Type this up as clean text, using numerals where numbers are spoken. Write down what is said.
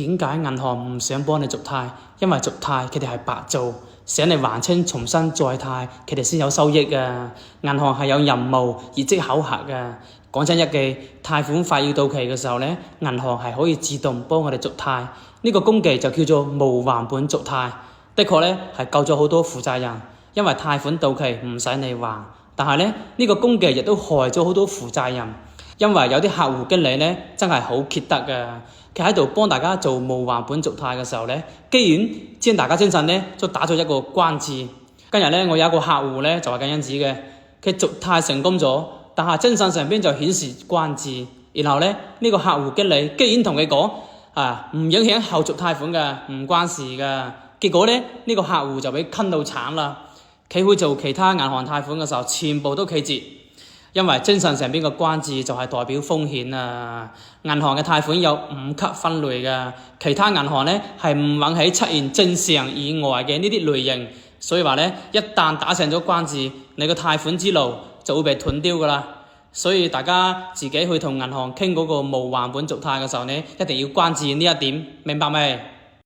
點解銀行唔想幫你續貸？因為續貸佢哋係白做，想你還清重新再貸，佢哋先有收益啊！銀行係有任務、業績考核㗎。講真一句，貸款快要到期嘅時候呢，銀行係可以自動幫我哋續貸。呢個工具就叫做無還本續貸。的確呢係救咗好多負債人，因為貸款到期唔使你還。但係呢，呢個工具亦都害咗好多負債人。因為有啲客戶經理呢真係好缺德㗎，佢喺度幫大家做無還本續貸嘅時候呢，居然將大家精神呢都打咗一個關字。今日呢，我有一個客戶呢就係咁樣子嘅，佢續貸成功咗，但係精神上邊就顯示關字。然後呢，呢個客戶經理居然同佢講唔影響後續貸款㗎，唔關事㗎。結果呢，呢個客戶就俾坑到慘啦，佢去做其他銀行貸款嘅時候全部都拒絕。因為精神上邊嘅關字就係代表風險啊！銀行嘅貸款有5級分類㗎，其他銀行呢係唔允許出現正常以外嘅呢啲類型，所以話呢，一旦打上咗關字，你個貸款之路就會被斷掉㗎啦。所以大家自己去同銀行傾嗰個無還本續貸嘅時候呢，一定要關注呢一點，明白未？